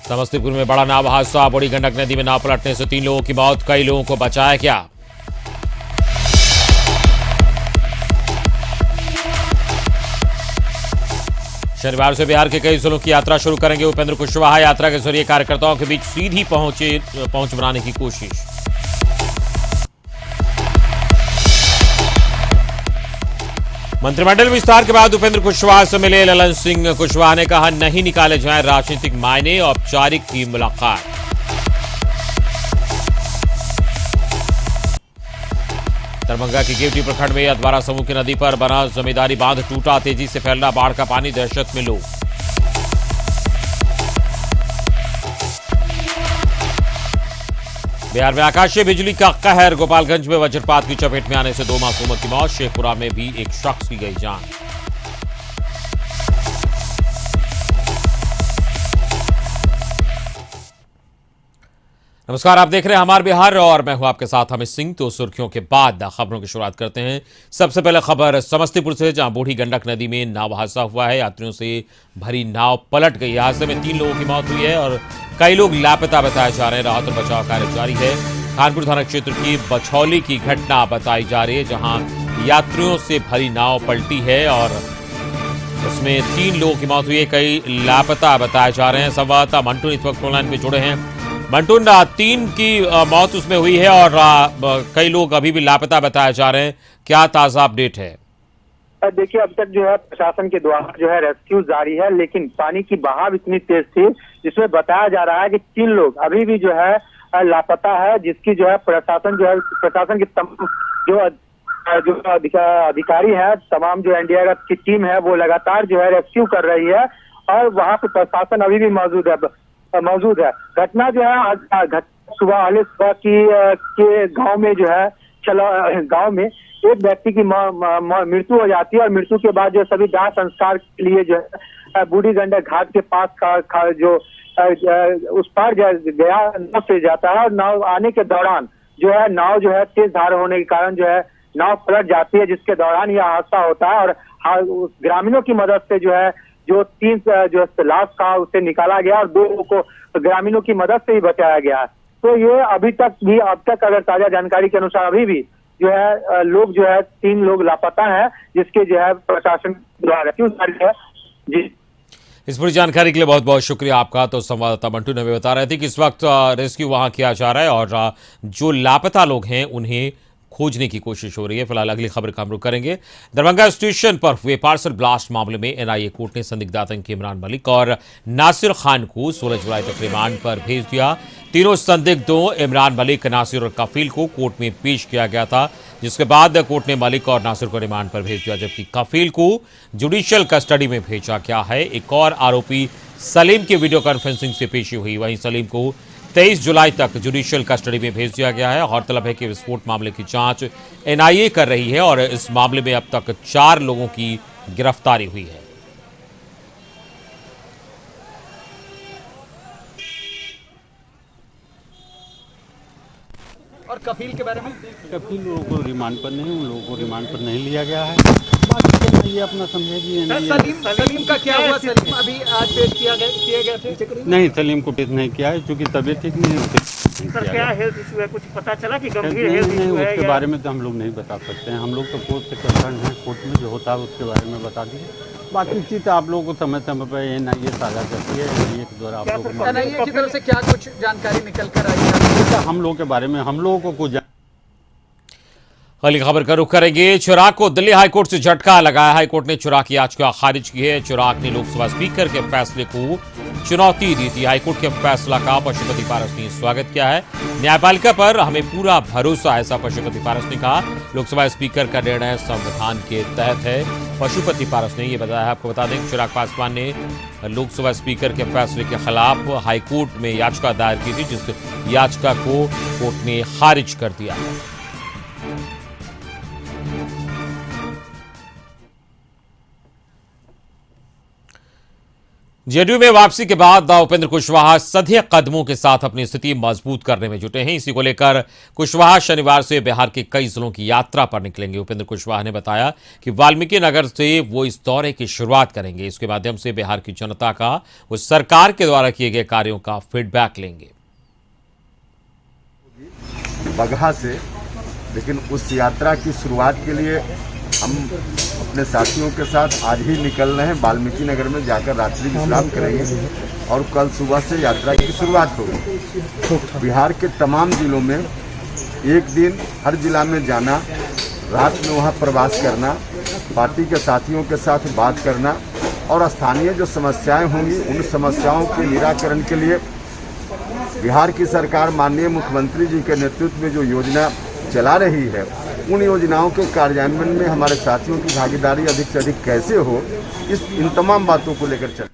समस्तीपुर में बड़ा नाव हादसा, बूढ़ी गंडक नदी में नाव पलटने से 3 लोगों की मौत, कई लोगों को बचाया क्या। शनिवार से बिहार के कई जिलों की यात्रा शुरू करेंगे उपेंद्र कुशवाहा। यात्रा के जरिए कार्यकर्ताओं के बीच सीधी पहुंच बनाने की कोशिश। मंत्रिमंडल विस्तार के बाद उपेंद्र कुशवाहा से मिले ललन सिंह। कुशवाहा ने कहा नहीं निकाले जाए राजनीतिक मायने, औपचारिक की मुलाकात। दरभंगा के गेवटी प्रखंड में अधवारा समूह की नदी पर बना जमींदारी बांध टूटा, तेजी से फैल रहा बाढ़ का पानी, दहशत में लोग। बिहार में आकाशीय बिजली का कहर, गोपालगंज में वज्रपात की चपेट में आने से 2 मासूमों की मौत, शेखपुरा में भी एक शख्स की गई जान। नमस्कार, आप देख रहे हैं हमार बिहार और मैं हूं आपके साथ अमित सिंह। तो सुर्खियों के बाद खबरों की शुरुआत करते हैं। सबसे पहले खबर समस्तीपुर से, जहां बूढ़ी गंडक नदी में नाव हादसा हुआ है। यात्रियों से भरी नाव पलट गई। हादसे में 3 लोगों की मौत हुई है और कई लोग लापता बताए जा रहे हैं। राहत और बचाव कार्य जारी है। खानपुर थाना क्षेत्र की बछौली की घटना बताई जा रही है, जहां यात्रियों से भरी नाव पलटी है और उसमें 3 लोगों की मौत हुई है, कई लापता बताए जा रहे हैं। संवाददाता मंटू इस वक्त ऑनलाइन पे जुड़े हैं। मंटू, 3 की मौत उसमें हुई है और कई लोग अभी भी लापता बताए जा रहे हैं, क्या ताजा अपडेट है? देखिए, अब तक जो है प्रशासन के द्वारा जो है रेस्क्यू जारी है, लेकिन पानी की बहाव इतनी तेज थी जिसमें बताया जा रहा है कि 3 लोग अभी भी जो है लापता है, जिसकी जो है प्रशासन की जो अधिकारी है, तमाम जो एनडीआरएफ की टीम है वो लगातार जो है रेस्क्यू कर रही है और वहाँ पे प्रशासन अभी भी मौजूद है। घटना जो है आज सुबह के गांव में जो है गांव में एक व्यक्ति की मृत्यु हो जाती है और मृत्यु के बाद जो सभी दाह संस्कार के लिए जो है बूढ़ी गंडक घाट के पास जो उस पार गया नाव से जाता है और नाव आने के दौरान जो है नाव जो है तेज धार होने के कारण जो है नाव पलट जाती है, जिसके दौरान यह हादसा होता है। और ग्रामीणों की मदद से जो है जो 3 जो लाश था उसे निकाला गया और 2 लोगों को ग्रामीणों की मदद से ही बचाया गया। तो ये अब तक अगर ताजा जानकारी के अनुसार अभी भी जो है लोग जो है 3 लोग लापता हैं, जिसके जो है प्रशासन द्वारा क्यों जारी है। जी, इस पूरी जानकारी के लिए बहुत बहुत शुक्रिया आपका। तो संवाददाता मंटू ने भी बता रहे थे कि इस वक्त रेस्क्यू वहां किया जा रहा है और जो लापता लोग हैं उन्हें खोजने की कोशिश हो रही है। फिलहाल अगली खबर का हम रुख करेंगे। दरभंगा स्टेशन पर हुए पार्सल ब्लास्ट मामले में एनआईए कोर्ट ने संदिग्ध आतंकी इमरान मलिक और नासिर खान को 16 जुलाई तक रिमांड पर भेज दिया। तीनों संदिग्धों इमरान मलिक, नासिर और कफील को कोर्ट में पेश किया गया था, जिसके बाद कोर्ट ने मलिक और नासिर को रिमांड पर भेज दिया, जबकि कफील को जुडिशियल कस्टडी में भेजा गया है। एक और आरोपी सलीम की वीडियो कॉन्फ्रेंसिंग से पेशी हुई। वहीं सलीम को 23 जुलाई तक जुडिशियल कस्टडी में भेज दिया गया है। गौरतलब है कि विस्फोट मामले की जांच एनआईए कर रही है और इस मामले में अब तक 4 लोगों की गिरफ्तारी हुई है। और कफील के बारे में? कफील लोगों को रिमांड पर नहीं, उन लोगों को रिमांड पर नहीं लिया गया है। बाकी ये अपना समझेगी। सलीम का क्या हुआ? सलीम अभी आज पेश किए गए थे? नहीं, सलीम को पेश नहीं किया है क्योंकि तबीयत ठीक नहीं है। सर, क्या हेल्थ इशू है? कुछ पता चला कि गंभीर हेल्थ इशू है? उसके बारे में तो हम लोग नहीं बता सकते हैं। हम लोग तो कोर्ट से कंसर्न है, कोर्ट में जो होता है उसके बारे में बता दिए। बाकी चीज़ आप लोगों को समय समय पर एनआईए साझा करती है। एनआईए के द्वारा आप लोगों को एनआईए की तरफ से क्या कुछ जानकारी निकल कर आई है? हम लोगों के बारे में हम लोगों को कुछ। अगली खबर का रुख करेंगे। चिराग को दिल्ली हाईकोर्ट से झटका लगाया। हाईकोर्ट ने चिराग की याचिका खारिज की है। चिराग ने लोकसभा स्पीकर के फैसले को चुनौती दी थी। हाईकोर्ट के फैसला का पशुपति पारस ने स्वागत किया है। न्यायपालिका पर हमें पूरा भरोसा है, ऐसा पशुपति पारस ने कहा। लोकसभा स्पीकर का निर्णय संविधान के तहत है, पशुपति पारस ने यह बताया। आपको बता दें चिराग पासवान ने लोकसभा स्पीकर के फैसले के खिलाफ हाईकोर्ट में याचिका दायर की थी, जिस याचिका को कोर्ट ने खारिज कर दिया है। जेडीयू में वापसी के बाद उपेंद्र कुशवाहा सधे कदमों के साथ अपनी स्थिति मजबूत करने में जुटे हैं। इसी को लेकर कुशवाहा शनिवार से बिहार के कई जिलों की यात्रा पर निकलेंगे। उपेंद्र कुशवाहा ने बताया कि वाल्मीकि नगर से वो इस दौरे की शुरुआत करेंगे। इसके माध्यम से बिहार की जनता का, वो सरकार के द्वारा किए गए कार्यों का फीडबैक लेंगे। बगहा से, लेकिन उस यात्रा की शुरुआत के लिए हम अपने साथियों के साथ आज ही निकल रहे हैं। वाल्मीकि नगर में जाकर रात्रि विश्राम करेंगे और कल सुबह से यात्रा की शुरुआत होगी। बिहार के तमाम जिलों में एक दिन हर जिला में जाना, रात में वहाँ प्रवास करना, पार्टी के साथियों के साथ बात करना और स्थानीय जो समस्याएं होंगी उन समस्याओं के निराकरण के लिए बिहार की सरकार माननीय मुख्यमंत्री जी के नेतृत्व में जो योजना चला रही है, उन योजनाओं के कार्यान्वयन में हमारे साथियों की भागीदारी अधिक से अधिक कैसे हो, इन तमाम बातों को लेकर चल।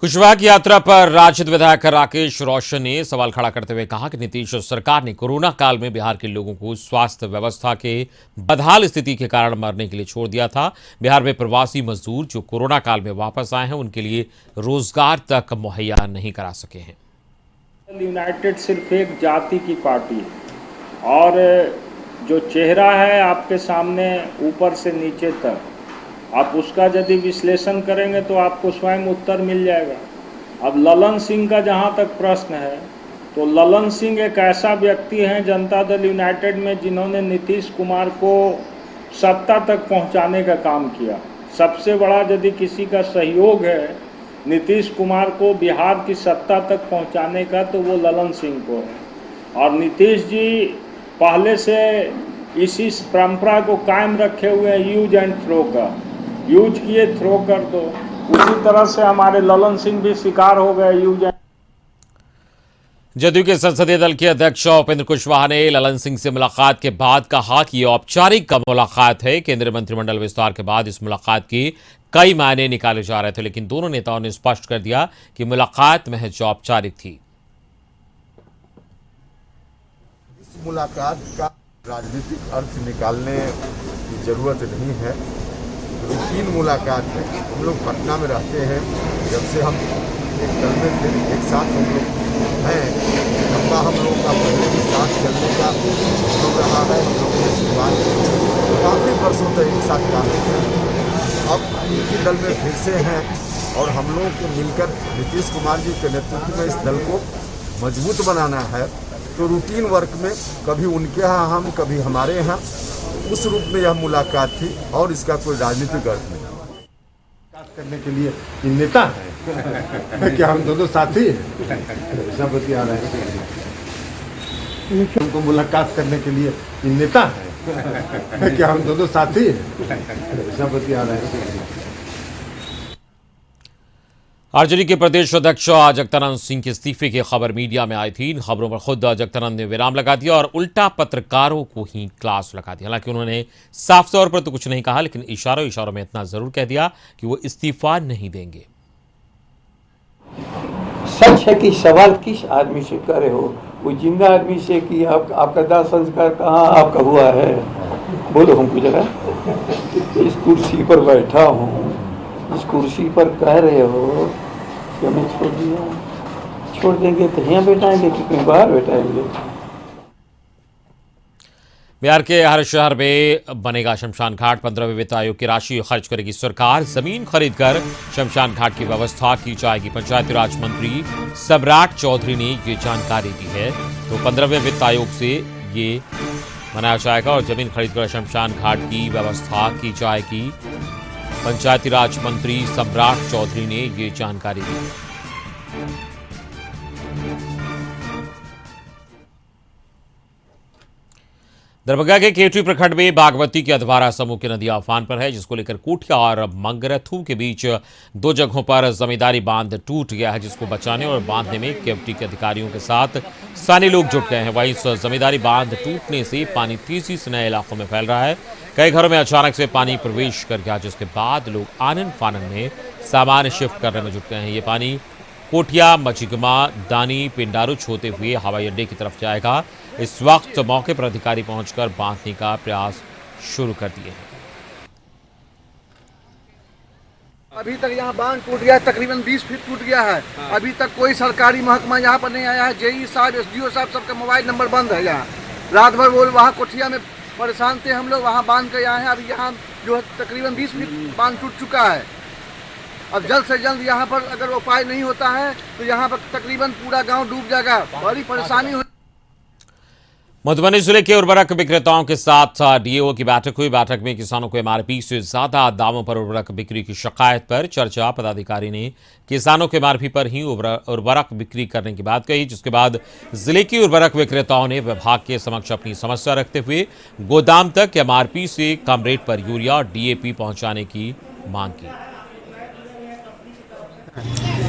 कुशवाहा की यात्रा पर राजद विधायक राकेश रोशन ने सवाल खड़ा करते हुए कहा कि नीतीश सरकार ने कोरोना काल में बिहार के लोगों को स्वास्थ्य व्यवस्था के बदहाल स्थिति के कारण मरने के लिए छोड़ दिया था। बिहार में प्रवासी मजदूर जो कोरोना काल में वापस आए हैं, उनके लिए रोजगार तक मुहैया नहीं करा सके हैं। यूनाइटेड सिर्फ एक जाति की पार्टी है और जो चेहरा है आपके सामने ऊपर से नीचे तक, आप उसका यदि विश्लेषण करेंगे तो आपको स्वयं उत्तर मिल जाएगा। अब ललन सिंह का जहां तक प्रश्न है, तो ललन सिंह एक ऐसा व्यक्ति है जनता दल यूनाइटेड में जिन्होंने नीतीश कुमार को सत्ता तक पहुंचाने का काम किया। सबसे बड़ा यदि किसी का सहयोग है नीतीश कुमार को बिहार की सत्ता तक पहुंचाने का, तो वो ललन सिंह को है। और नीतीश जी पहले से इसी परंपरा को कायम रखे हुए हैं, यूज एंड थ्रो का। यूज किए थ्रो कर दो। उसी तरह से हमारे ललन सिंह भी शिकार हो गए यूज एंड। जदयू के संसदीय दल के अध्यक्ष उपेंद्र कुशवाहा ने ललन सिंह से मुलाकात के बाद कहा कि यह औपचारिक मुलाकात है। केंद्रीय मंत्रिमंडल विस्तार के बाद इस मुलाकात की कई मायने निकाले जा रहे थे, लेकिन दोनों नेताओं ने स्पष्ट कर दिया कि मुलाकात महज औपचारिक थी। इस मुलाकात का राजनीतिक अर्थ निकालने की जरूरत नहीं है। रूटीन मुलाकात है। हम लोग पटना में रहते हैं, जब से हम एक दल में थे, एक साथ हम लोग हैं। लंबा हम लोग का पहले भी साथ चलने का हो रहा है। हम लोगों ने शुरुआत काफ़ी वर्षों तक एक साथ काम किया। अब एक ही दल में फिर से हैं और हम लोगों को मिलकर नीतीश कुमार जी के नेतृत्व में इस दल को मजबूत बनाना है। तो रूटीन वर्क में कभी उनके यहाँ हम, कभी हमारे यहाँ, उस रूप में यह मुलाकात थी और इसका कोई राजनीतिक अर्थ नहीं। मुलाकात करने के लिए ये नेता है क्या? हम दोनों साथी हैं, ऐसा बतिया रहे हैं। हमको मुलाकात करने के लिए ये नेता है क्या? हम दोनों साथी हैं, ऐसा बतिया रहे हैं। आरजेडी के प्रदेश अध्यक्ष जगदानंद सिंह के इस्तीफे की खबर मीडिया में आई थी। इन खबरों पर खुद जगदानंद ने विराम लगा दिया और उल्टा पत्रकारों को ही क्लास लगा दिया। हालांकि उन्होंने साफ तौर पर तो कुछ नहीं कहा, लेकिन इशारों में इतना जरूर कह दिया कि वो इस्तीफा नहीं देंगे। सच है कि सवाल किस आदमी से करे हो, वो जिंदा आदमी से कि आपका दाह संस्कार कहाँ आपका हुआ है, बोलो हमको जरा। इस कुर्सी पर बैठा हूँ, इस कुर्सी पर कह रहे हो कि हमें छोड़ दिया, छोड़ देंगे तो यहाँ बैठाएंगे कि कहीं बाहर बैठाएंगे। बिहार के हर शहर में बनेगा शमशान घाट। 15वें वित्त आयोग की राशि खर्च करेगी सरकार। जमीन खरीदकर शमशान घाट की व्यवस्था की जाएगी। पंचायती राज मंत्री सम्राट चौधरी ने ये जानकारी दी है। तो 15वें वित्त आयोग से ये मनाया जाएगा और जमीन खरीदकर शमशान घाट की व्यवस्था की जाएगी। पंचायती राज मंत्री सम्राट चौधरी ने ये जानकारी दी। दरभंगा के केवटी प्रखंड में बागमती के अधवारा समूह की नदी आफान पर है, जिसको लेकर कोठिया और मंगरथू के बीच 2 जगहों पर जमींदारी बांध टूट गया है, जिसको बचाने और बांधने में केवटी के अधिकारियों के साथ स्थानीय लोग जुट गए हैं। वहीं इस जमींदारी बांध टूटने से पानी तेजी से नए इलाकों में फैल रहा है। कई घरों में अचानक से पानी प्रवेश कर गया, जिसके बाद लोग आनन फानन में सामान शिफ्ट करने में जुट गए हैं। ये पानी कोठिया, मचिगमा, दानी, पिंडारुच होते हुए हवाई अड्डे की तरफ जाएगा। इस वक्त मौके पर अधिकारी पहुंचकर बांधने का प्रयास शुरू कर दिए हैं। अभी तक यहाँ बांध टूट गया है, तकरीबन 20 फीट टूट गया है। अभी तक कोई सरकारी महकमा यहाँ पर नहीं आया है। जेई साहब, एसडीओ साहब, सबका मोबाइल नंबर बंद है। यहाँ रात भर वो वहाँ कोठिया में परेशान थे हम लोग, वहाँ बांध के आए हैं। अभी यहाँ जो है तकरीबन 20 फीट बांध टूट चुका है। अब जल्द से जल्द यहाँ पर अगर उपाय नहीं होता है तो यहाँ पर तकरीबन पूरा गाँव डूब जाएगा। बड़ी परेशानी हुई। मधुबनी जिले के उर्वरक विक्रेताओं के साथ डीएओ की बैठक हुई। बैठक में किसानों को एमआरपी से ज्यादा दामों पर उर्वरक बिक्री की शिकायत पर चर्चा। पदाधिकारी ने किसानों के एमआरपी पर ही उर्वरक बिक्री करने की बात कही, जिसके बाद जिले की उर्वरक विक्रेताओं ने विभाग के समक्ष अपनी समस्या रखते हुए गोदाम तक एमआरपी से कम रेट पर यूरिया और डीएपी पहुंचाने की मांग की।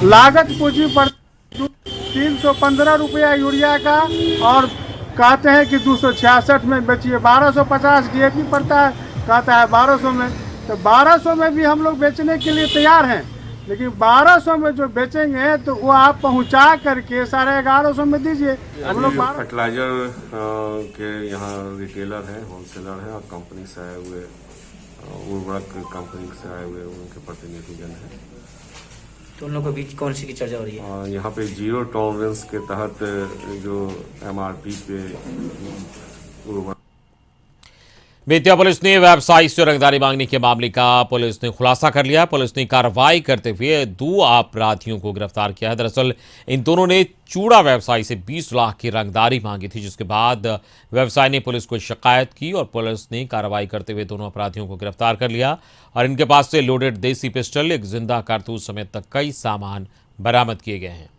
लागत पूंजी पर 315 रुपया यूरिया का और कहते हैं कि 266 में बेचिए। 1250 डीएपी पड़ता है, कहता है 1200 में। तो 1200 में भी हम लोग बेचने के लिए तैयार हैं, लेकिन 1200 में जो बेचेंगे तो वो आप पहुंचा करके 1150 में दीजिए। हम लोग फर्टिलाइजर के यहाँ रिटेलर हैं, होलसेलर हैं और कंपनी से आए हुए उर्वरक कंपनी से आए हुए उनके प्रतिनिधिगण हैं। तो उन लोगों के बीच कौन सी की चर्चा हो रही है? यहाँ पे जीरो टॉलरेंस के तहत जो एमआरपी पे उर्वरक। बेतिया पुलिस ने व्यवसायी से रंगदारी मांगने के मामले का पुलिस ने खुलासा कर लिया। पुलिस ने कार्रवाई करते हुए 2 अपराधियों को गिरफ्तार किया है। दरअसल इन दोनों ने चूड़ा व्यवसायी से 20 लाख की रंगदारी मांगी थी, जिसके बाद व्यवसायी ने पुलिस को शिकायत की और पुलिस ने कार्रवाई करते हुए दोनों अपराधियों को गिरफ्तार कर लिया और इनके पास से लोडेड देसी पिस्टल, एक जिंदा कारतूस समेत तक कई सामान बरामद किए गए हैं।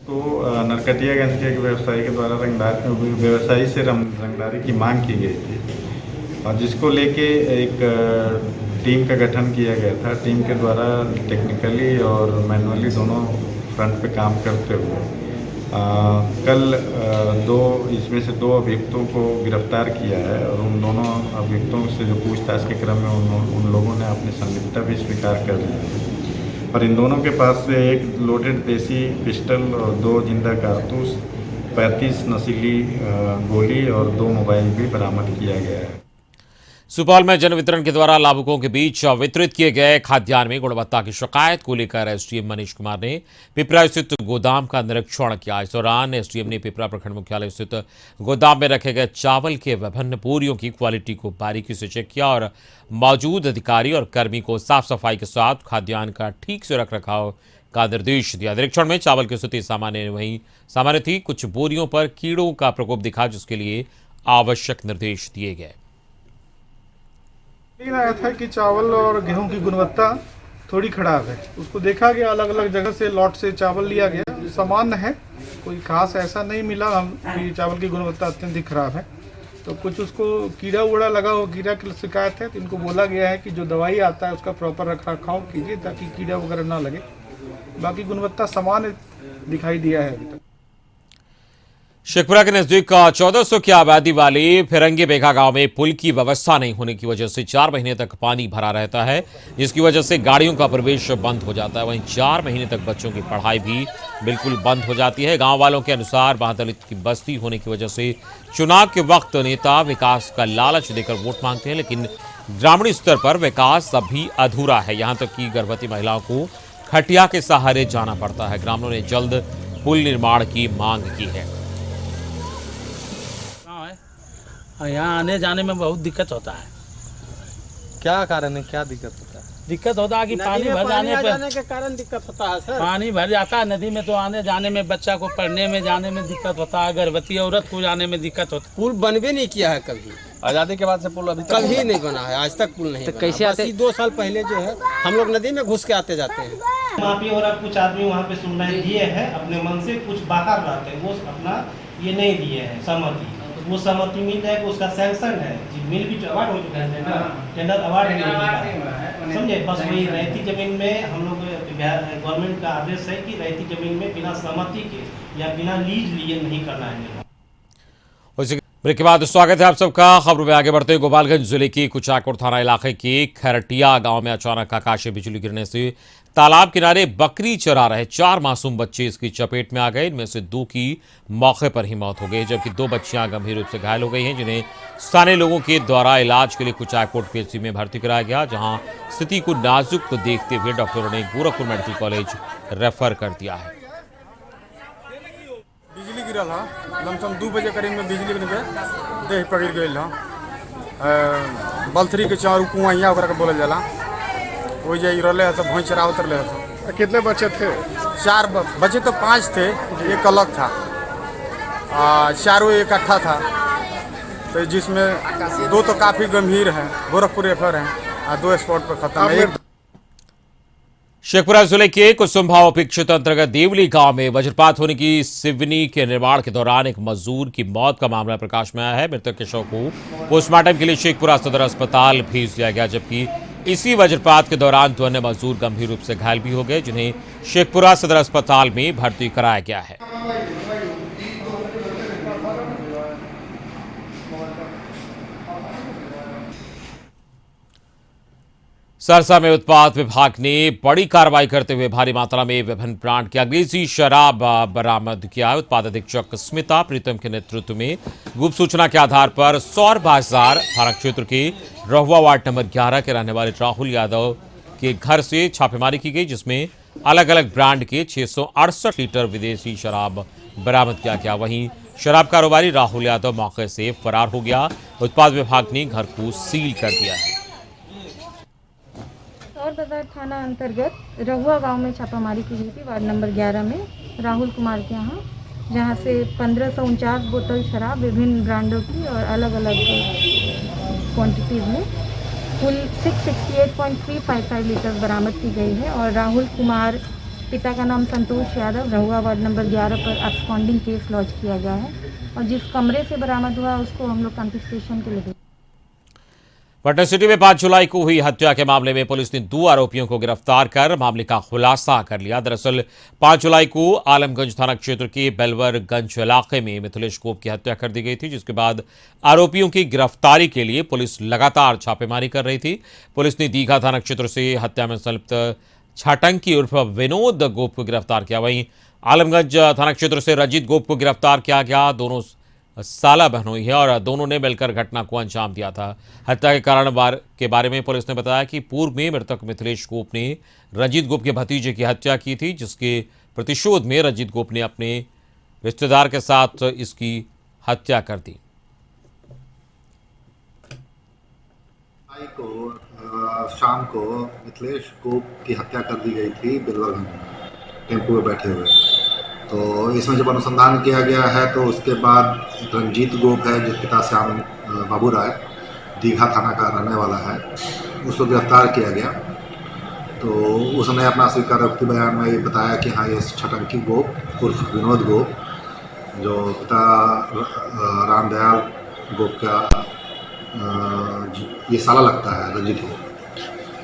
तो नरकटियागंज के एक व्यवसायी के द्वारा व्यवसायी से रंगदारी की मांग की गई थी और जिसको लेके एक टीम का गठन किया गया था। टीम के द्वारा टेक्निकली और मैनुअली दोनों फ्रंट पे काम करते हुए कल इसमें से 2 अभियुक्तों को गिरफ्तार किया है और उन दोनों अभियुक्तों से जो पूछताछ के क्रम में उन लोगों ने अपनी संलिप्तता भी स्वीकार कर ली है और इन दोनों के पास से एक लोडेड देसी पिस्टल और 2 जिंदा कारतूस, 35 नशीली गोली और 2 मोबाइल भी बरामद किया गया है। सुपौल में जन वितरण के द्वारा लाभुकों के बीच वितरित किए गए खाद्यान्न में गुणवत्ता की शिकायत को लेकर एसडीएम मनीष कुमार ने पिपरा स्थित गोदाम का निरीक्षण किया। इस दौरान एसडीएम ने पिपरा प्रखंड मुख्यालय स्थित गोदाम में रखे गए चावल के विभिन्न बोरियों की क्वालिटी को बारीकी से चेक किया और मौजूद अधिकारी और कर्मी को साफ सफाई के साथ खाद्यान्न का ठीक से रखरखाव का निर्देश दिया। निरीक्षण में चावल की स्थिति सामान्य थी। कुछ बोरियों पर कीड़ों का प्रकोप दिखा, जिसके लिए आवश्यक निर्देश दिए गए। आया था कि चावल और गेहूं की गुणवत्ता थोड़ी खराब है। उसको देखा गया, अलग अलग जगह से लॉट से चावल लिया गया, सामान्य है, कोई खास ऐसा नहीं मिला हम कि चावल की गुणवत्ता अत्यंत खराब है। तो कुछ उसको कीड़ा उड़ा लगा हो, कीड़ा की शिकायत है, तो इनको बोला गया है कि जो दवाई आता है उसका प्रॉपर रखरखाव कीजिए ताकि कीड़ा वगैरह ना लगे। बाकी गुणवत्ता सामान्य दिखाई दिया है अभी तक। शेखपुरा के नजदीक 1400 की आबादी वाले फिरंगी बेघा गांव में पुल की व्यवस्था नहीं होने की वजह से 4 महीने तक पानी भरा रहता है, जिसकी वजह से गाड़ियों का प्रवेश बंद हो जाता है। वहीं 4 महीने तक बच्चों की पढ़ाई भी बिल्कुल बंद हो जाती है। गांव वालों के अनुसार महादलित की बस्ती होने की वजह से चुनाव के वक्त नेता विकास का लालच देकर वोट मांगते हैं, लेकिन ग्रामीण स्तर पर विकास अभी अधूरा है। यहाँ तक कि गर्भवती महिलाओं को खटिया के सहारे जाना पड़ता है। ग्रामीणों ने जल्द पुल निर्माण की मांग की है। यहाँ आने जाने में बहुत दिक्कत होता है। क्या कारण है, क्या दिक्कत होता है? दिक्कत होता है कि पानी भर जाने के कारण दिक्कत होता है सर। पानी भर जाता है नदी में, तो आने जाने में, बच्चा को पढ़ने में जाने में दिक्कत होता है, गर्भवती औरत को जाने में दिक्कत होता है। पुल बनबे नहीं किया है कभी, आज़ादी के बाद से पुल अभी कभी नहीं बना है, आज तक पुल नहीं। तो कैसे आते? 2 साल पहले जो है हम लोग नदी में घुस के आते जाते हैं। माफी हो रहा, कुछ आदमी वहाँ पे सुनवाई दिए हैं अपने मन से, कुछ बाहर रहते हैं, वो अपना ये नहीं दिए हैं सहमति। वो सहमति मिल जाए कि उसका सैंक्शन है, मिल भी अवार्ड हो चुका है, टेंडर अवार्ड नहीं मिला, समझे। बस वही रहती जमीन में हम लोग गवर्नमेंट का आदेश है कि रहती जमीन में बिना सहमति के या बिना लीज लिए नहीं करना है। ब्रेक के बाद स्वागत है आप सबका। खबरों में आगे बढ़ते हैं। गोपालगंज जिले के कुचाकोट थाना इलाके के खरटिया गांव में अचानक आकाशीय बिजली गिरने से तालाब किनारे बकरी चरा रहे 4 मासूम बच्चे इसकी चपेट में आ गए। इनमें से 2 की मौके पर ही मौत हो गई, जबकि 2 बच्चियां गंभीर रूप से घायल हो गई हैं, जिन्हें स्थानीय लोगों के द्वारा इलाज के लिए कुचायकोट पीएचसी में भर्ती कराया गया, जहां स्थिति को नाजुक देखते हुए डॉक्टरों ने गोरखपुर मेडिकल कॉलेज रेफर कर दिया है। बिजली गिरल है, लमसम 2 बजे करीब में बिजली गिर के देह पकड़ गई है। बलथरी के चारू कुआं यहाँ ओकरा के बोलल जाला, वही जे रहले है, सब भैंस चरावत रहे हैं। कितने बच्चे थे? 4 बच्चे तो 5 थे, एक अलग था, चारों इकट्ठा था, तो जिसमें 2 तो काफ़ी गंभीर हैं, गोरखपुर रेफर हैं, और 2 स्पॉट पर खत्म है। शेखपुरा जिले के कुसुम्भाव क्षेत्र अंतर्गत देवली गांव में वज्रपात होने की सिवनी के निर्माण के दौरान एक मजदूर की मौत का मामला प्रकाश में आया है। मृतक के शव को पोस्टमार्टम के लिए शेखपुरा सदर अस्पताल भेज दिया गया, जबकि इसी वज्रपात के दौरान 2 अन्य मजदूर गंभीर रूप से घायल भी हो गए, जिन्हें शेखपुरा सदर अस्पताल में भर्ती कराया गया है। सरसा में उत्पाद विभाग ने बड़ी कार्रवाई करते हुए भारी मात्रा में विभिन्न ब्रांड की अंग्रेजी शराब बरामद किया है। उत्पाद अधीक्षक स्मिता प्रीतम के नेतृत्व में गुप्त सूचना के आधार पर सौर बाजार थाना क्षेत्र के रहुआ वार्ड नंबर 11 के रहने वाले राहुल यादव के घर से छापेमारी की गई, जिसमें अलग अलग ब्रांड के 668 लीटर विदेशी शराब बरामद किया गया। वहीं शराब कारोबारी राहुल यादव मौके से फरार हो गया। उत्पाद विभाग ने घर को सील कर दिया है। सौर बाजार थाना अंतर्गत रहुआ गांव में छापामारी की गई थी, वार्ड नंबर 11 में राहुल कुमार के यहाँ, जहां से 1549 बोतल शराब विभिन्न ब्रांडों की और अलग अलग क्वांटिटीज़ में कुल 668.355 लीटर बरामद की गई है। और राहुल कुमार, पिता का नाम संतोष यादव, रहुआ वार्ड नंबर 11 पर एब्सकॉन्डिंग केस लॉन्च किया गया है, और जिस कमरे से बरामद हुआ उसको हम लोग कॉन्फिस्केशन के लिए। पटना सिटी में 5 जुलाई को हुई हत्या के मामले में पुलिस ने 2 आरोपियों को गिरफ्तार कर मामले का खुलासा कर लिया। दरअसल 5 जुलाई को आलमगंज थाना क्षेत्र के बेलवरगंज इलाके में मिथिलेश गोप की हत्या कर दी गई थी, जिसके बाद आरोपियों की गिरफ्तारी के लिए पुलिस लगातार छापेमारी कर रही थी। पुलिस ने दीघा थाना क्षेत्र से हत्या में संलिप्त छाटंकी उर्फ विनोद गोप को गिरफ्तार किया। वहीं आलमगंज थाना क्षेत्र से रंजीत गोप को गिरफ्तार किया गया। दोनों साला बहनोई है और दोनों ने मिलकर घटना को अंजाम दिया था। हत्या के कारण के बारे में पुलिस ने बताया कि पूर्व में मृतक मिथिलेश गोप ने रंजीत गोप के भतीजे की हत्या की थी, जिसके प्रतिशोध में रंजीत गोप ने अपने रिश्तेदार के साथ इसकी हत्या कर दी। शाम को मिथिलेश गोप की हत्या कर दी गई थी बेलवरगंज में, टेम्पो में बैठे हुए। तो इसमें जब अनुसंधान किया गया है तो उसके बाद रंजीत गोप है, जो पिता श्याम बाबू राय, दीघा थाना का रहने वाला है, उसको गिरफ्तार किया गया। तो उसने अपना स्वीकारोक्ति बयान में ये बताया कि हाँ, ये छटंकी गोप उर्फ विनोद गोप, जो पिता रामदयाल गोप का ये साला लगता है रंजीत गोप,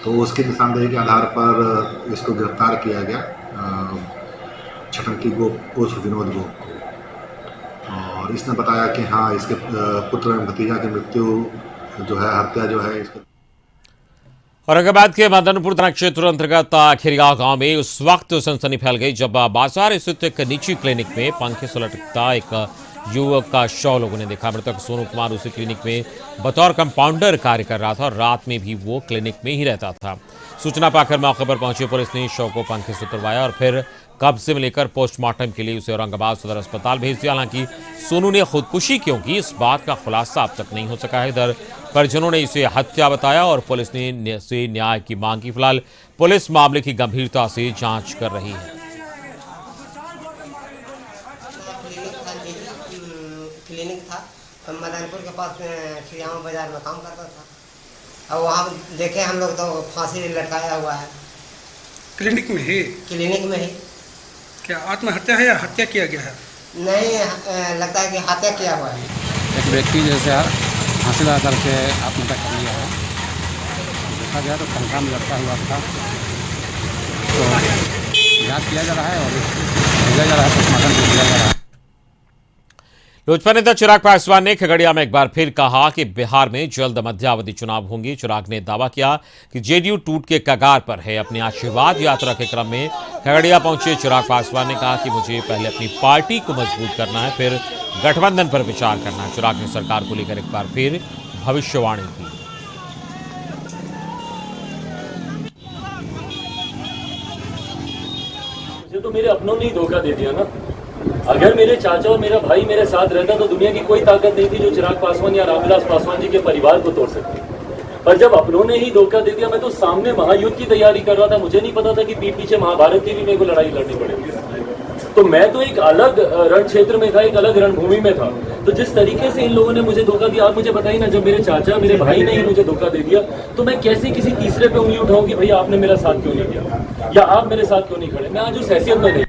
तो उसकी निशानदेही के आधार पर इसको गिरफ्तार किया गया, छटंकी गोप उर्फ विनोद गोप को। और इसने बताया कि हाँ, इसके पुत्र एवं भतीजा की मृत्यु जो है, हत्या जो है इसके। औरंगाबाद के मदनपुर थाना क्षेत्र अंतर्गत खिरगांव गांव में उस वक्त सनसनी फैल गई जब बाजार स्थित एक निजी क्लिनिक में पंखे से लटकता एक युवक का शव लोगों ने देखा। मृतक सोनू कुमार उसी क्लिनिक में बतौर कंपाउंडर कार्य कर रहा था और रात में भी वो क्लिनिक में ही रहता था। सूचना पाकर मौके पर पहुंची पुलिस ने शव को पंखे से उतरवाया और फिर कब्जे में लेकर पोस्टमार्टम के लिए उसे औरंगाबाद सदर अस्पताल भेज दिया। हालांकि सोनू ने खुदकुशी क्यों की, इस बात का खुलासा अब तक नहीं हो सका है। इधर परिजनों ने इसे हत्या बताया और पुलिस ने से न्याय की मांग की। फिलहाल पुलिस मामले की गंभीरता से जांच कर रही है। क्लिनिक था मदनपुर के पास खिरगांव बाजार में काम करता था, और वहाँ देखे हम लोग तो फांसी लटकाया हुआ है। क्लिनिक में ही? क्लिनिक में ही। क्या आत्महत्या है या हत्या किया गया है? नहीं, लगता है कि हत्या किया हुआ है। एक व्यक्ति जैसे फांसी लगा करके आत्महत्या कर लिया है, देखा जाए तो पंखा में लटका हुआ था। तो जांच किया जा रहा है और भेजा जा रहा है, पोस्टमार्टम किया जा रहा है। लोजपा नेता चिराग पासवान ने खगड़िया में एक बार फिर कहा कि बिहार में जल्द मध्यावधि चुनाव होंगे। चिराग ने दावा किया कि जेडीयू टूट के कगार पर है। अपनी आशीर्वाद यात्रा के क्रम में खगड़िया पहुंचे चिराग पासवान ने कहा कि मुझे पहले अपनी पार्टी को मजबूत करना है, फिर गठबंधन पर विचार करना है। चिराग ने सरकार को लेकर एक बार फिर भविष्यवाणी की। मुझे तो मेरे अपनों ने ही धोखा दे दिया ना। अगर मेरे चाचा और मेरा भाई मेरे साथ रहता तो दुनिया की कोई ताकत नहीं थी जो चिराग पासवान या रामविलास पासवान जी के परिवार को तोड़ सकती। पर जब अपनों ने ही धोखा दे दिया, मैं तो सामने महायुद्ध की तैयारी कर रहा था। मुझे नहीं पता था कि पीठ पीछे महाभारत की भी मेरे को लड़ाई लड़नी पड़ेगी। तो मैं तो एक अलग रण क्षेत्र में था, एक अलग रणभूमि में था। तो जिस तरीके से इन लोगों ने मुझे धोखा दिया, आप मुझे बताइए ना, जब मेरे चाचा मेरे भाई ने ही मुझे धोखा दे दिया तो मैं कैसे किसी तीसरे पे उंगली उठाऊं कि भैया आपने मेरा साथ क्यों नहीं दिया या आप मेरे साथ क्यों नहीं खड़े। मैं आज उस हैसियत में नहीं।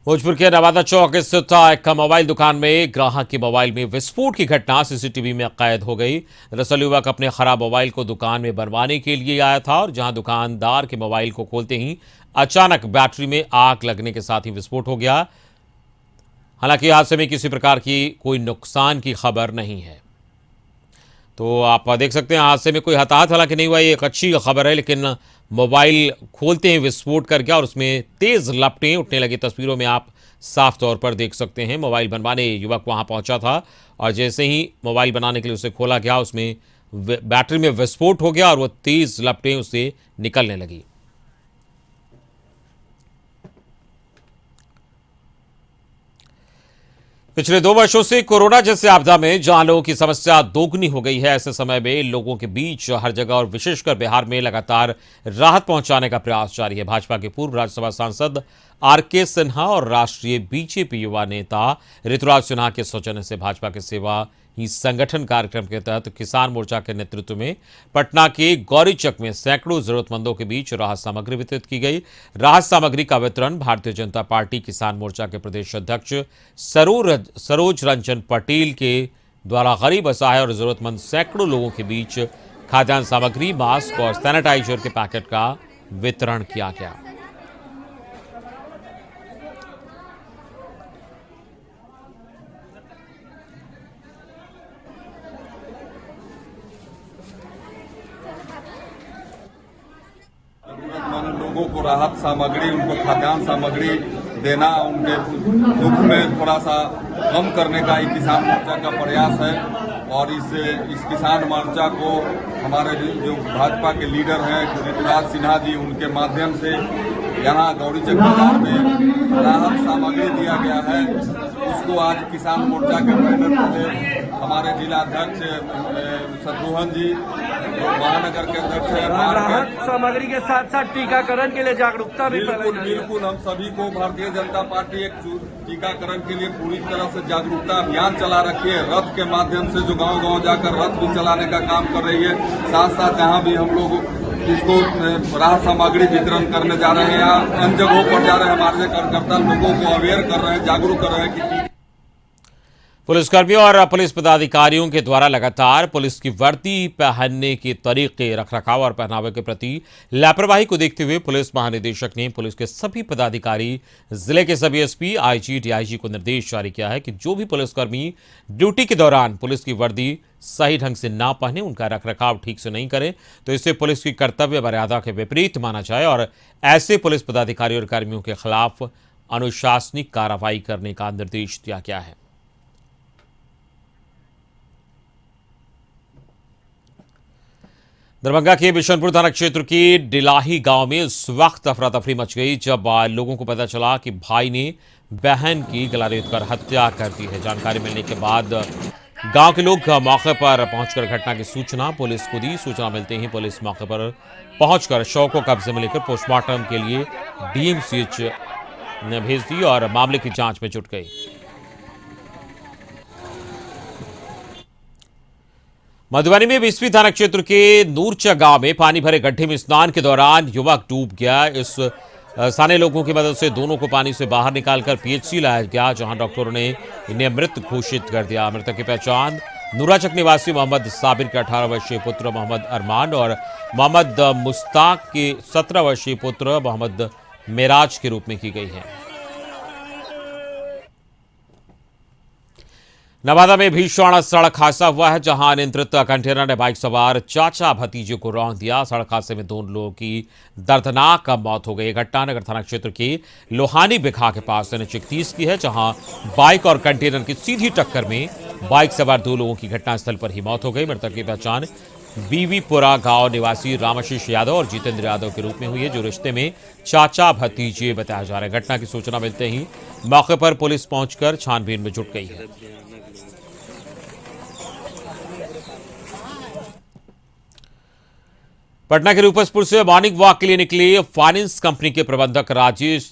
भोजपुर के नवादा चौक स्थित एक मोबाइल दुकान में ग्राहक के मोबाइल में विस्फोट की घटना सीसीटीवी में कैद हो गई। दरअसल युवक अपने खराब मोबाइल को दुकान में बनवाने के लिए आया था और जहां दुकानदार के मोबाइल को खोलते ही अचानक बैटरी में आग लगने के साथ ही विस्फोट हो गया। हालांकि हादसे में किसी प्रकार की कोई नुकसान की खबर नहीं है। तो आप देख सकते हैं हादसे में कोई हताहत हालांकि नहीं हुआ, ये एक अच्छी खबर है। लेकिन मोबाइल खोलते ही विस्फोट कर गया और उसमें तेज लपटें उठने लगी। तस्वीरों में आप साफ तौर पर देख सकते हैं मोबाइल बनवाने युवक वहां पहुंचा था और जैसे ही मोबाइल बनाने के लिए उसे खोला गया, उसमें बैटरी में विस्फोट हो गया और वो तेज लपटें उसे निकलने लगी। पिछले 2 वर्षों से कोरोना जैसे आपदा में जहां लोगों की समस्या दोगुनी हो गई है, ऐसे समय में लोगों के बीच हर जगह और विशेषकर बिहार में लगातार राहत पहुंचाने का प्रयास जारी है। भाजपा के पूर्व राज्यसभा सांसद आरके सिन्हा और राष्ट्रीय बीजेपी युवा नेता ऋतुराज सिन्हा के सौजन्य से भाजपा के सेवा ही संगठन कार्यक्रम के तहत किसान मोर्चा के नेतृत्व में पटना के गौरीचक में सैकड़ों जरूरतमंदों के बीच राहत सामग्री वितरित की गई। राहत सामग्री का वितरण भारतीय जनता पार्टी किसान मोर्चा के प्रदेश अध्यक्ष सरोज रंजन पटेल के द्वारा गरीब असहाय और जरूरतमंद सैकड़ों लोगों के बीच खाद्यान्न सामग्री, मास्क और सैनिटाइजर के पैकेट का वितरण किया गया। लोगों को राहत सामग्री, उनको खाद्यान्न सामग्री देना, उनके दुख में थोड़ा सा कम करने का ही किसान मोर्चा का प्रयास है। और इस किसान मोर्चा को हमारे जो भाजपा के लीडर हैं ऋतुराज सिन्हा जी, उनके माध्यम से यहाँ गौरीचक बाजार में राहत सामग्री दिया गया है। उसको आज किसान मोर्चा के बैनर से हमारे जिला अध्यक्ष शत्रुघ्न जी, महानगर के अध्यक्ष है, राहत सामग्री के साथ साथ टीकाकरण के लिए जागरूकता भी बिल्कुल हम सभी को भारतीय जनता पार्टी एक टीकाकरण के लिए पूरी तरह से जागरूकता अभियान चला रखी है। रथ के माध्यम से जो गांव-गांव जाकर रथ भी चलाने का काम कर रही है। साथ साथ जहां भी हम लोग इसको राहत सामग्री वितरण करने जा रहे हैं, अन्य जगहों पर जा रहे हैं, हमारे कार्यकर्ता लोगों को अवेयर कर रहे हैं, जागरूक कर रहे हैं कि पुलिसकर्मियों और पुलिस पदाधिकारियों के द्वारा लगातार पुलिस की वर्दी पहनने के तरीके, रखरखाव और पहनावे के प्रति लापरवाही को देखते हुए पुलिस महानिदेशक ने पुलिस के सभी पदाधिकारी, जिले के सभी एसपी, आईजी, डीआईजी को निर्देश जारी किया है कि जो भी पुलिसकर्मी ड्यूटी के दौरान पुलिस की वर्दी सही ढंग से ना पहने, उनका रखरखाव ठीक से नहीं करें तो इसे पुलिस की कर्तव्य मर्यादा के विपरीत माना जाए और ऐसे पुलिस पदाधिकारी और कर्मियों के खिलाफ अनुशासनिक कार्रवाई करने का निर्देश दिया गया है। दरभंगा के बिशनपुर थाना क्षेत्र के डिलाही गांव में इस वक्त अफरा तफरी मच गई जब लोगों को पता चला कि भाई ने बहन की गला रेतकर हत्या कर दी है। जानकारी मिलने के बाद गांव के लोग मौके पर पहुंचकर घटना की सूचना पुलिस को दी। सूचना मिलते ही पुलिस मौके पर पहुंचकर शव को कब्जे में लेकर पोस्टमार्टम के लिए डीएमसीएच ने भेज दी और मामले की जांच में जुट गई। मधुबनी में 20वीं थाना क्षेत्र के नूरचा गांव में पानी भरे गड्ढे में स्नान के दौरान युवक डूब गया। इस स्थानीय लोगों की मदद से दोनों को पानी से बाहर निकालकर पीएचसी लाया गया, जहां डॉक्टरों ने इन्हें मृत घोषित कर दिया। मृतक की पहचान नूराचक निवासी मोहम्मद साबिर के 18 वर्षीय पुत्र मोहम्मद अरमान और मोहम्मद मुश्ताक के 17 वर्षीय पुत्र मोहम्मद मेराज के रूप में की गई है। नवादा में भीषण सड़क हादसा हुआ है, जहां अनियंत्रित कंटेनर ने बाइक सवार चाचा भतीजे को रौंद दिया। सड़क हादसे में 2 लोगों की दर्दनाक मौत हो गई। घटना नगर थाना क्षेत्र के लोहानी बिखा के पास NH-31 की है, जहां बाइक और कंटेनर की सीधी टक्कर में बाइक सवार 2 लोगों की घटनास्थल पर ही मौत हो गई। मृतक की पहचान बीवीपुरा गांव निवासी रामाशीष यादव और जितेंद्र यादव के रूप में हुई है, जो रिश्ते में चाचा भतीजे बताया जा रहा है। घटना की सूचना मिलते ही मौके पर पुलिस पहुंचकर छानबीन में जुट गई है। पटना के रूपसपुर से मॉर्निंग वॉक के लिए निकले फाइनेंस कंपनी के प्रबंधक राजेश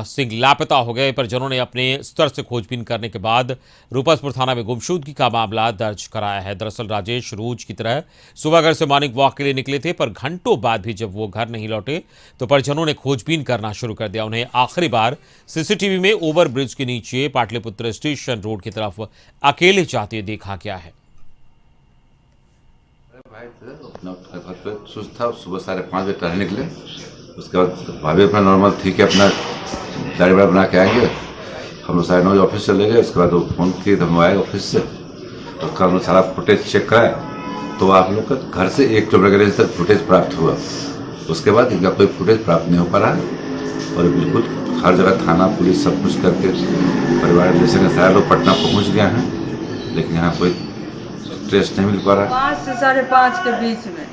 सिंह लापता हो गए। परिजनों ने अपने स्तर से खोजबीन करने के बाद रूपसपुर थाना में गुमशुदगी का मामला दर्ज कराया है। दरअसल राजेश रोज की तरह सुबह घर से मॉर्निंग वॉक के लिए निकले थे, पर घंटों बाद भी जब वो घर नहीं लौटे तो परिजनों ने खोजबीन करना शुरू कर दिया। उन्हें आखिरी बार सीसीटीवी में ओवरब्रिज के नीचे पाटलिपुत्र स्टेशन रोड की तरफ अकेले जाते देखा गया है। सुस्त था, सुबह 5:30 बजे टहलने निकले। उसके बाद भाभी अपना नॉर्मल थी कि अपना दाढ़ी बड़ा बना के आएंगे। हम लोग 9:30 ऑफिस चले गए। उसके बाद वो फ़ोन किए तो हम आए ऑफिस से, तो उसका हम लोग सारा फुटेज चेक कराए तो आप लोग का घर से 1 किलोमीटर के रेंज तक फुटेज प्राप्त हुआ। उसके बाद इनका कोई फुटेज प्राप्त नहीं हो पा रहा है और बिल्कुल हर जगह थाना पुलिस सब कुछ करके परिवार रिलेशन के सारे लोग पटना पहुँच गए हैं, लेकिन यहाँ कोई ट्रेस नहीं मिल पा रहा। 5 से 5:30 के बीच में।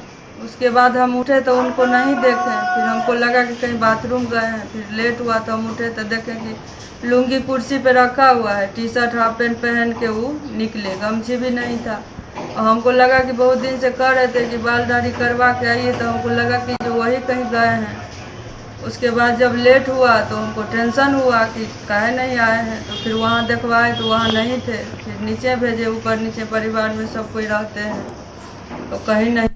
उसके बाद हम उठे तो उनको नहीं देखे, फिर हमको लगा कि कहीं बाथरूम गए हैं। फिर लेट हुआ तो हम उठे तो देखे कि लुंगी कुर्सी पे रखा हुआ है, टी-शर्ट हाफ पैंट पहन के वो निकले, गमछी भी नहीं था। और हमको लगा कि बहुत दिन से कह रहे थे कि बाल दाढ़ी करवा के आइए, तो हमको लगा कि जो वही कहीं गए हैं। उसके बाद जब लेट हुआ तो हमको टेंशन हुआ कि काहे नहीं आए हैं, तो फिर वहाँ देखवाए तो वहाँ नहीं थे। फिर नीचे भेजे, ऊपर नीचे परिवार में सब कोई रहते हैं तो कहीं नहीं।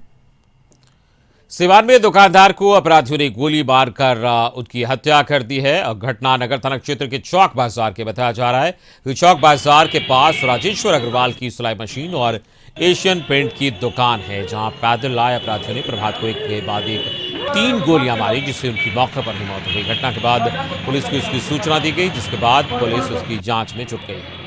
सिवान में दुकानदार को अपराधियों ने गोली मारकर उसकी हत्या कर दी है। घटना नगर थाना क्षेत्र के चौक बाजार के बताया जा रहा है कि चौक बाजार के पास राजेश्वर अग्रवाल की सिलाई मशीन और एशियन पेंट की दुकान है, जहां पैदल आए अपराधियों ने प्रभात को एक के बाद एक 3 गोलियां मारी, जिससे उनकी मौके पर ही मौत हो गई। घटना के बाद पुलिस को इसकी सूचना दी गई, जिसके बाद पुलिस उसकी जांच में जुट गई है।